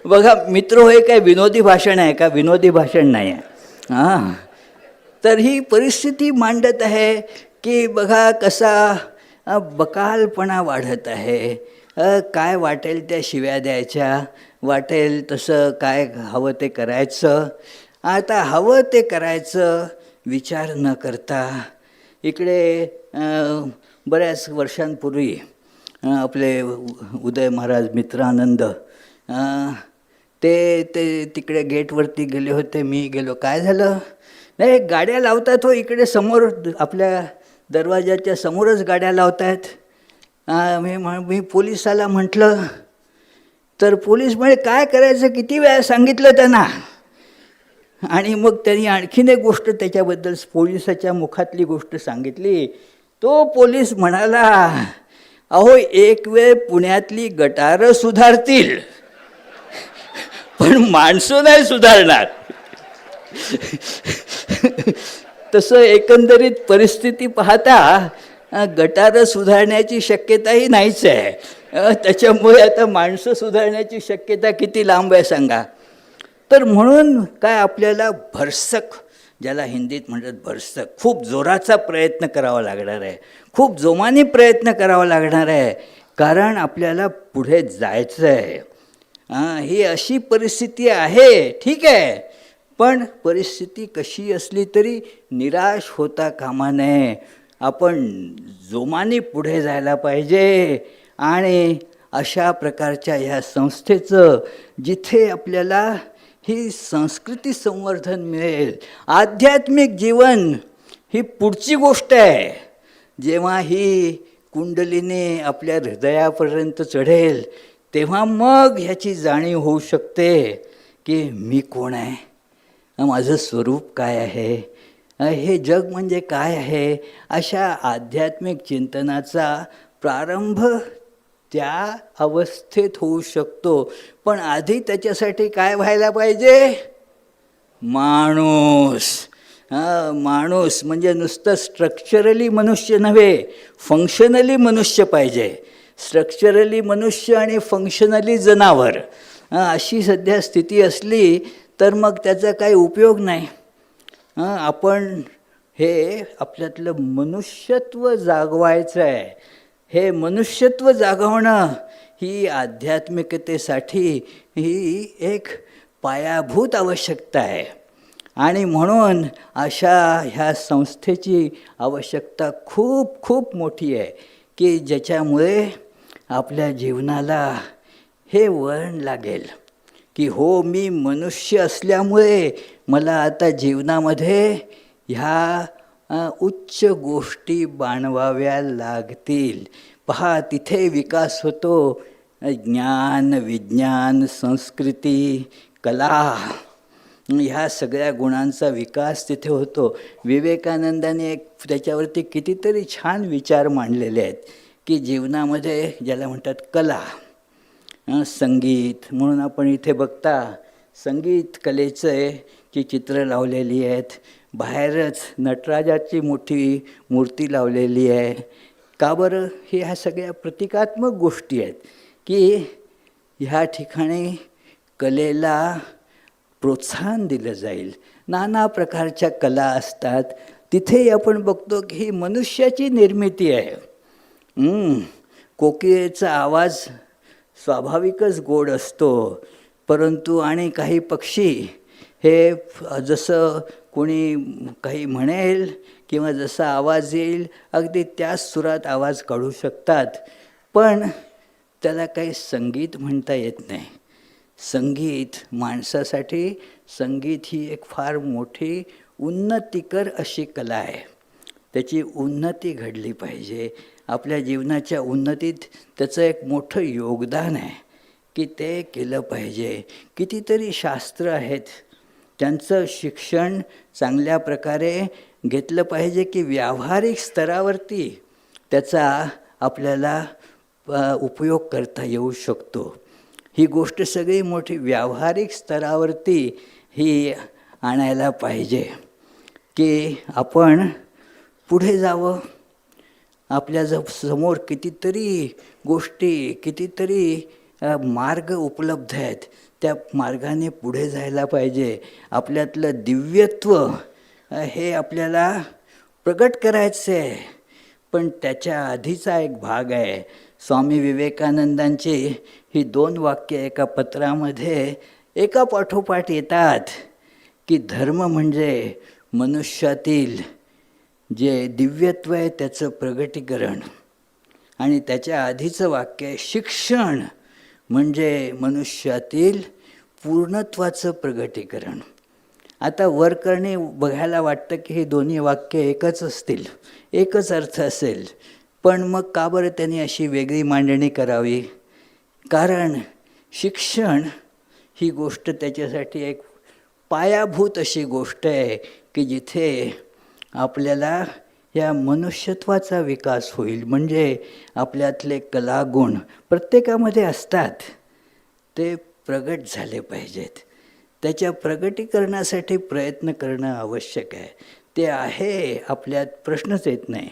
बघा मित्र, हे काय विनोदी भाषण आहे का? विनोदी भाषण नाही आहे. तर ही परिस्थिती मांडत आहे की बघा कसा बकालपणा वाढत आहे. काय वाटेल त्या शिव्या द्यायच्या, वाटेल तसं काय हवं ते करायचं. आता हवं ते करायचं विचार न करता. इकडे बऱ्याच वर्षांपूर्वी आपले उदय महाराज मित्रानंद ते तिकडे गेटवरती गेले होते, मी गेलो. काय झालं? नाही, गाड्या लावतात हो इकडे समोर, आपल्या दरवाजाच्या समोरच गाड्या लावत आहेत. मी पोलिसाला म्हटलं, तर पोलीस म्हणे काय करायचं, किती वेळा सांगितलं त्यांना. आणि मग त्यांनी आणखीन एक गोष्ट त्याच्याबद्दल पोलिसाच्या मुखातली गोष्ट सांगितली. तो पोलीस म्हणाला, अहो एक वेळ पुण्यातली गटारं सुधारतील, पण पण माणसं नाही सुधारणार. तसं एकंदरीत परिस्थिती पाहता गटारं सुधारण्याची शक्यताही नाहीच आहे. त्याच्यामुळे आता माणसं सुधारण्याची शक्यता किती लांब आहे सांगा. तर म्हणून काय आपल्याला भरसक, ज्याला हिंदीत म्हणतात भरसक, खूप जोराचा प्रयत्न करावा लागणार आहे, खूप जोमाने प्रयत्न करावा लागणार आहे, कारण आपल्याला पुढे जायचं आहे. ही अशी परिस्थिती आहे, ठीक आहे, पण परिस्थिती कशी असली तरी निराश होता कामा नये. आपण जोमाने पुढे जायला पाहिजे. आणि अशा प्रकारच्या ह्या संस्थेचं जिथे आपल्याला ही संस्कृती संवर्धन मिळेल, आध्यात्मिक जीवन ही पुढची गोष्ट आहे. जेव्हा ही कुंडलिनी आपल्या हृदयापर्यंत चढेल तेव्हा मग ह्याची जाणीव होऊ शकते की मी कोण आहे, माझं स्वरूप काय आहे, हे जग म्हणजे काय आहे. अशा आध्यात्मिक चिंतनाचा प्रारंभ त्या अवस्थेत होऊ शकतो. पण आधी त्याच्यासाठी काय व्हायला पाहिजे? माणूस. माणूस म्हणजे नुसतं स्ट्रक्चरली मनुष्य नव्हे, फंक्शनली मनुष्य पाहिजे. स्ट्रक्चरली मनुष्य आणि फंक्शनली जनावर, अशी सध्या स्थिती असली तर मग त्याचा काही उपयोग नाही. आपण हे आपल्यातलं मनुष्यत्व जागवायचं आहे. हे मनुष्यत्व जागवणं ही आध्यात्मिकतेसाठी ही एक पायाभूत आवश्यकता आहे. आणि म्हणून अशा ह्या संस्थेची आवश्यकता खूप खूप मोठी आहे की ज्याच्यामुळे आपल्या जीवनाला हे वळण लागेल की हो, मी मनुष्य असल्यामुळे मला आता जीवनामध्ये ह्या उच्च गोष्टी बाणवाव्या लागतील. पहा, तिथे विकास होतो. ज्ञान, विज्ञान, संस्कृती, कला, ह्या सगळ्या गुणांचा विकास तिथे होतो. विवेकानंदाने त्याच्यावरती कितीतरी छान विचार मांडलेले आहेत की जीवनामध्ये ज्याला म्हणतात कला, संगीत म्हणून आपण इथे बघता संगीत कलेचं की चित्र लावलेली आहेत. बाहेरच नटराजाची मोठी मूर्ती लावलेली आहे. का बरं? ह्या सगळ्या प्रतिकात्मक गोष्टी आहेत की ह्या ठिकाणी कलेला प्रोत्साहन दिलं जाईल. नाना प्रकारच्या कला असतात. तिथेही आपण बघतो की ही मनुष्याची निर्मिती आहे. कोकिळेचा आवाज स्वाभाविकच गोड असतो, परंतु आणि काही पक्षी हे जसं कोणी काही म्हणेल किंवा जसा आवाज येईल अगदी त्याच सुरात आवाज काढू शकतात, पण त्याला काही संगीत म्हणता येत नाही. संगीत माणसासाठी, संगीत ही एक फार मोठी उन्नतीकर अशी कला आहे. त्याची उन्नती घडली पाहिजे. आपल्या जीवनाच्या उन्नतीत त्याचं एक मोठं योगदान आहे की ते केलं पाहिजे. कितीतरी शास्त्र आहेत, त्यांचं शिक्षण चांगल्या प्रकारे घेतलं पाहिजे की व्यावहारिक स्तरावरती त्याचा आपल्याला उपयोग करता येऊ शकतो. ही गोष्ट सगळी मोठी व्यावहारिक स्तरावरती ही आणायला पाहिजे की आपण पुढे जावं. आपल्या समोर कितीतरी गोष्टी, कितीतरी मार्ग उपलब्ध आहेत. त्या मार्गाने पुढे जायला पाहिजे. आपल्यातलं दिव्यत्व हे आपल्याला प्रगट करायचं आहे. पण त्याच्या आधीचा एक भाग आहे. स्वामी विवेकानंदांची ही 2 वाक्य एका पत्रामध्ये एका पाठोपाठ येतात की धर्म म्हणजे मनुष्यातील जे दिव्यत्व आहे त्याचं प्रगटीकरण. आणि त्याच्या आधीचं वाक्य आहे शिक्षण म्हणजे मनुष्यातील पूर्णत्वाचं प्रगटीकरण. आता वरकरणी बघायला वाटतं की हे दोन्ही वाक्य एकच असतील, एकच अर्थ असेल, पण मग का बरं त्यांनी अशी वेगळी मांडणी करावी? कारण शिक्षण ही गोष्ट त्याच्यासाठी एक पायाभूत अशी गोष्ट आहे की जिथे आपल्याला या मनुष्यत्वाचा विकास होईल. म्हणजे आपल्यातले कलागुण प्रत्येकामध्ये असतात, ते प्रगट झाले पाहिजेत. त्याच्या प्रगटीकरणासाठी प्रयत्न करणं आवश्यक आहे. ते आहे आपल्यात, प्रश्नच येत नाही.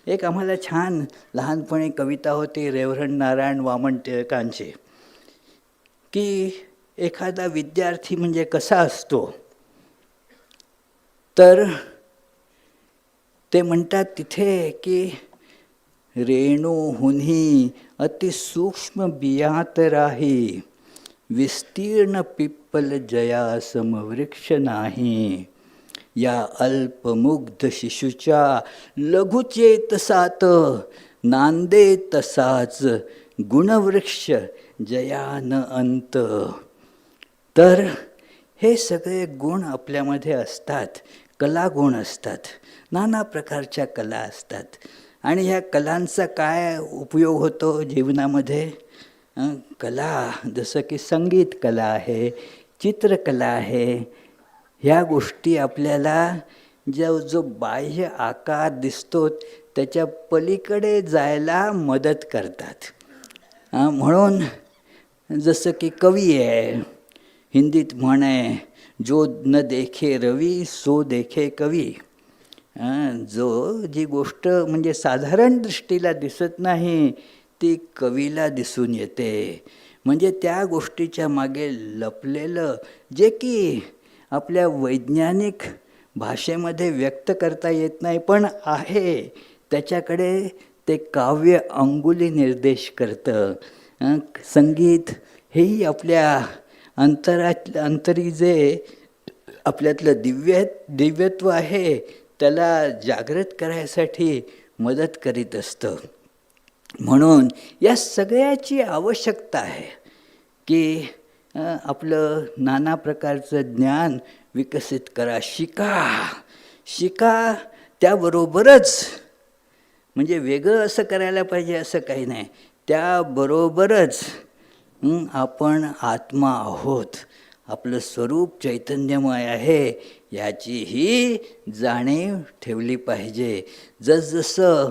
एक आम्हाला छान लहानपणी कविता होती रेव्हरंड नारायण वामन टिळकांची, की एखादा विद्यार्थी म्हणजे कसा असतो, तर ते म्हणतात तिथे की रेणूहुनी अतिसूक्ष्म बियात राही, विस्तीर्ण पिप्पल जया समवृक्ष नाही. या अल्पमुग्ध शिशूच्या लघुचेतसात, नांदे तसाच गुणवृक्ष जया न अंत. तर हे सगळे गुण आपल्यामध्ये असतात, कलागुण असतात, नाना प्रकारच्या कला असतात. आणि ह्या कलांचा काय उपयोग होतो जीवनामध्ये? कला जसं की संगीत कला आहे, चित्रकला आहे. ह्या गोष्टी आपल्याला जो बाह्य आकार दिसतो त्याच्या पलीकडे जायला मदत करतात. म्हणून जसं की कवी आहे, हिंदीत म्हण आहे, जो न देखे रवी सो देखे कवी. जी गोष्ट म्हणजे साधारण दृष्टीला दिसत नाही ती कवीला दिसून येते. म्हणजे त्या गोष्टीच्या मागे लपलेलं जे की आपल्या वैज्ञानिक भाषेमध्ये व्यक्त करता येत नाही पण आहे, त्याच्याकडे ते काव्य अंगुली निर्देश करतं. संगीत हेही आपल्या अंतरी जे आपल्यातलं दिव्यत्व आहे त्याला जागृत करायसाठी मदत करीत असतं. म्हणून या सगळ्याची आवश्यकता आहे की आपलं नाना प्रकारचं ज्ञान विकसित करा, शिका. त्याबरोबरच म्हणजे वेगळं असं करायला पाहिजे असं काही नाही, त्याबरोबरच आपण आत्मा आहोत, आपलं स्वरूप चैतन्यमय आहे याचीही जाणीव ठेवली पाहिजे. जसजसं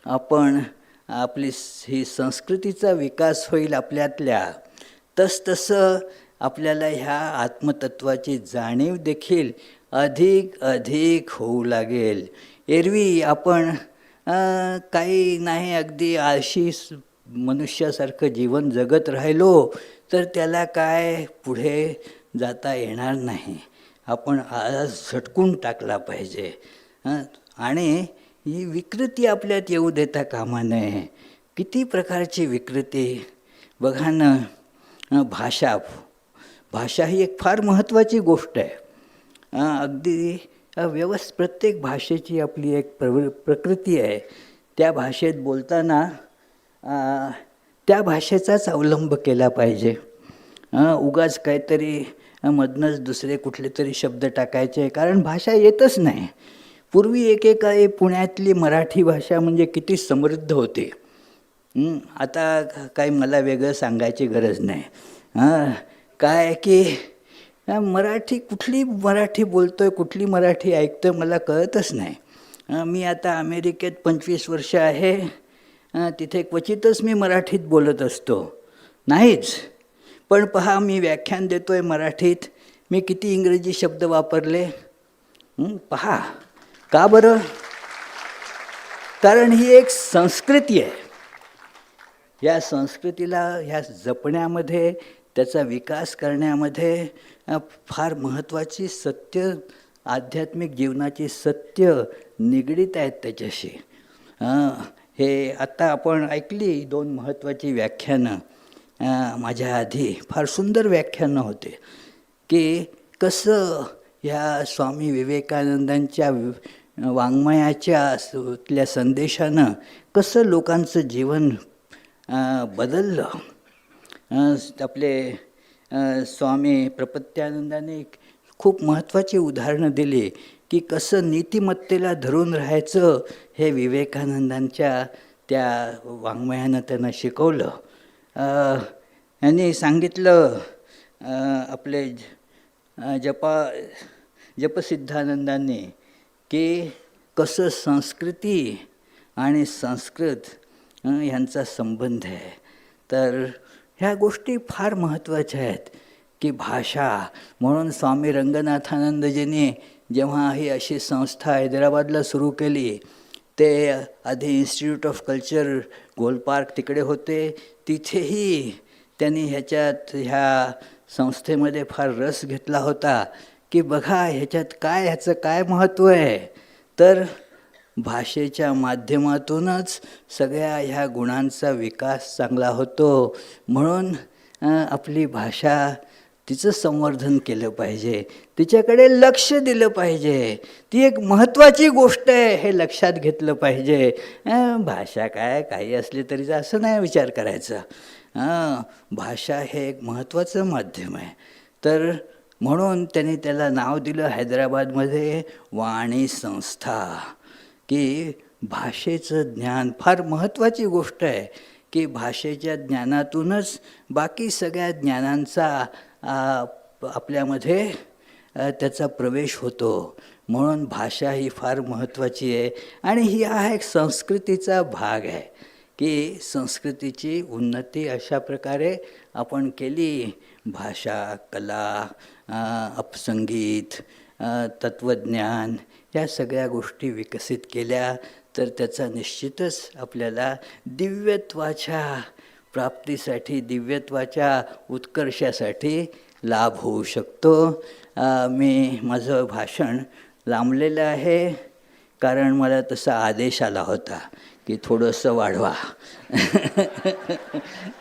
आपण आपली ही संस्कृतीचा विकास होईल आपल्यातल्या, तसतसं आपल्याला ह्या आत्मतत्वाची जाणीव देखील अधिक होऊ लागेल. एरवी आपण काही नाही अगदी आळशी मनुष्यासारखं जीवन जगत राहिलो तर त्याला काय पुढे जाता येणार नाही. आपण आळस झटकून टाकला पाहिजे आणि ही विकृती आपल्यात येऊ देता कामा नये. किती प्रकारची विकृती बघा ना. भाषा ही एक फार महत्त्वाची गोष्ट आहे. अगदी प्रत्येक भाषेची आपली एक प्रकृती आहे. त्या भाषेत बोलताना त्या भाषेचाच अवलंब केला पाहिजे. उगाच काहीतरी मधनंच दुसरे कुठले तरी शब्द टाकायचे, कारण भाषा येतच नाही. पूर्वी एकेकाळी पुण्यातली मराठी भाषा म्हणजे किती समृद्ध होती. आता काही मला वेगळं सांगायची गरज नाही. काय की कुठली मराठी बोलतो आहे, कुठली मराठी ऐकतो आहे मला कळतच नाही. मी आता अमेरिकेत 25 वर्ष आहे. तिथे क्वचितच मी मराठीत बोलत असतो, नाहीच. पण पहा, मी व्याख्यान देतो आहे मराठीत, मी किती इंग्रजी शब्द वापरले पहा. का बरं? कारण ही एक संस्कृती आहे. या संस्कृतीला ह्या जपण्यामध्ये, त्याचा विकास करण्यामध्ये फार महत्त्वाची सत्य, आध्यात्मिक जीवनाची सत्य निगडीत आहेत त्याच्याशी. हे आत्ता आपण ऐकली 2 महत्त्वाची व्याख्यानं. माझ्या आधी फार सुंदर व्याख्यानं होते की कसं ह्या स्वामी विवेकानंदांच्या वाङ्मयाच्या संदेशानं कसं लोकांचं जीवन बदललं. आपले स्वामी प्रपत्यानंदाने खूप महत्त्वाची उदाहरणं दिली की कसं नीतिमत्तेला धरून राहायचं हे विवेकानंदांच्या त्या वाङ्मयानं त्यांना शिकवलं. यांनी सांगितलं आपले जपसिद्धानंदांनी की कसं संस्कृती आणि संस्कृत ह्यांचा संबंध आहे. तर ह्या गोष्टी फार महत्त्वाच्या आहेत. की भाषा. म्हणून स्वामी रंगनाथानंदजींनी जेव्हा ही अशी संस्था हैदराबादला सुरू केली, ते आधी इन्स्टिट्यूट ऑफ कल्चर गोलपार्क तिकडे होते, तिथेही त्यांनी ह्या संस्थेमध्ये फार रस घेतला होता की बघा ह्याच्यात काय, ह्याचं काय महत्त्व आहे. तर भाषेच्या माध्यमातूनच सगळ्या ह्या गुणांचा विकास चांगला होतो. म्हणून आपली भाषा, तिचं संवर्धन केलं पाहिजे, तिच्याकडे लक्ष दिलं पाहिजे. ती एक महत्त्वाची गोष्ट आहे हे लक्षात घेतलं पाहिजे. भाषा काय काही असली तरी असं नाही विचार करायचा. भाषा हे एक महत्त्वाचं माध्यम आहे. तर म्हणून त्यांनी त्याला नाव दिलं हैदराबादमध्ये वाणी संस्था, की भाषेचं ज्ञान फार महत्त्वाची गोष्ट आहे, की भाषेच्या ज्ञानातूनच बाकी सगळ्या ज्ञानांचा आपल्यामध्ये त्याचा प्रवेश होतो. म्हणून भाषा ही फार महत्त्वाची आहे. आणि ही हा एक संस्कृतीचा भाग आहे, की संस्कृतीची उन्नती अशा प्रकारे आपण केली. भाषा, कला, संगीत, तत्त्वज्ञान या सगळ्या गोष्टी विकसित केल्या तर त्याचा निश्चितच आपल्याला दिव्यत्वाच्या प्राप्तीसाठी, दिव्यत्वाच्या उत्कर्षासाठी लाभ होऊ शकतो. मी माझं भाषण लांबलेलं आहे, कारण मला तसा आदेश आला होता की थोडंसं वाढवा.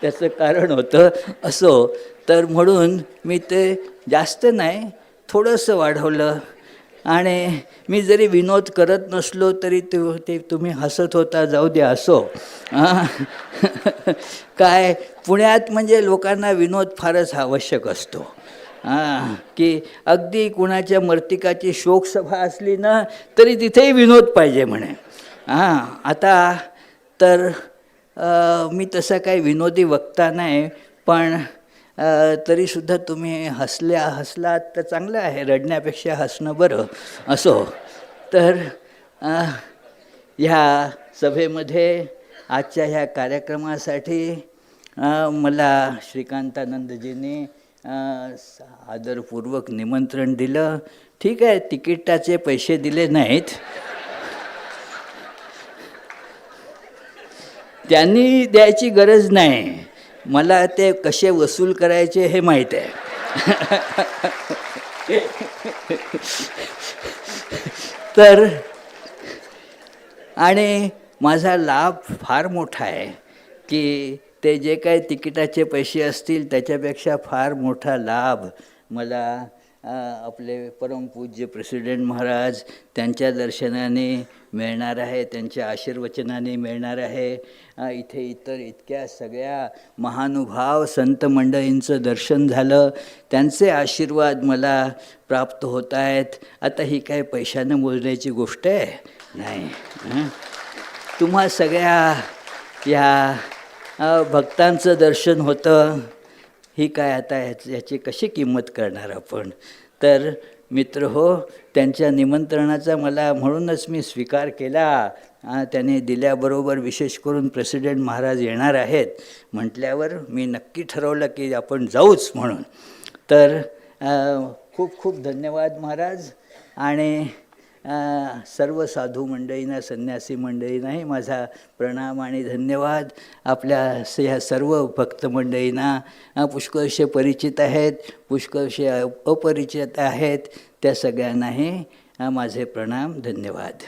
त्याचं कारण होतं असो. तर म्हणून मी ते जास्त नाही, थोडंसं वाढवलं. आणि मी जरी विनोद करत नसलो तरी ते तुम्ही हसत होता, जाऊ द्या असो. काय पुण्यात म्हणजे लोकांना विनोद फारच आवश्यक असतो. की अगदी कुणाच्या मर्तिकाची शोकसभा असली ना तरी तिथेही विनोद पाहिजे म्हणे. आता तर मी तसा काही विनोदी वक्ता नाही, पण तरीसुद्धा तुम्ही हसलात तर चांगलं आहे, रडण्यापेक्षा हसणं बरं असो. तर ह्या सभेमध्ये आजच्या ह्या कार्यक्रमासाठी मला श्रीकांतानंदजींनी आदरपूर्वक निमंत्रण दिलं. ठीक आहे, तिकिटाचे पैसे दिले नाहीत, त्यांनी द्यायची गरज नाही, मला ते कसे वसूल करायचे हे माहीत आहे. तर आणि माझा लाभ फार मोठा आहे, की ते जे काही तिकिटाचे पैसे असतील त्याच्यापेक्षा फार मोठा लाभ मला आपले परमपूज्य प्रेसिडेंट महाराज त्यांच्या दर्शनाने मिळणार आहे, त्यांच्या आशीर्वचनाने मिळणार आहे. इथे इतर इतक्या सगळ्या महानुभाव संत मंडळींचं दर्शन झालं, त्यांचे आशीर्वाद मला प्राप्त होत आहेत. आता ही काय पैशानं मोजण्याची गोष्ट आहे नाही. तुम्हा सगळ्या या भक्तांचं दर्शन होतं, ही काय आता याची कशी किंमत करणार आपण. तर मित्र हो, त्यांच्या निमंत्रणाचा मला म्हणूनच मी स्वीकार केला. त्याने दिल्याबरोबर विशेष करून प्रेसिडेंट महाराज येणार आहेत म्हटल्यावर मी नक्की ठरवलं की आपण जाऊच म्हणून. तर खूप खूप धन्यवाद महाराज. आणि सर्व साधू मंडळींना, संन्यासी मंडळींनाही माझा प्रणाम आणि धन्यवाद. आपल्या ह्या सर्व भक्त मंडळींना पुष्कळशे परिचित आहेत, पुष्कळशे अपरिचित आहेत, त्या सगळ्यांनाही माझे प्रणाम, धन्यवाद.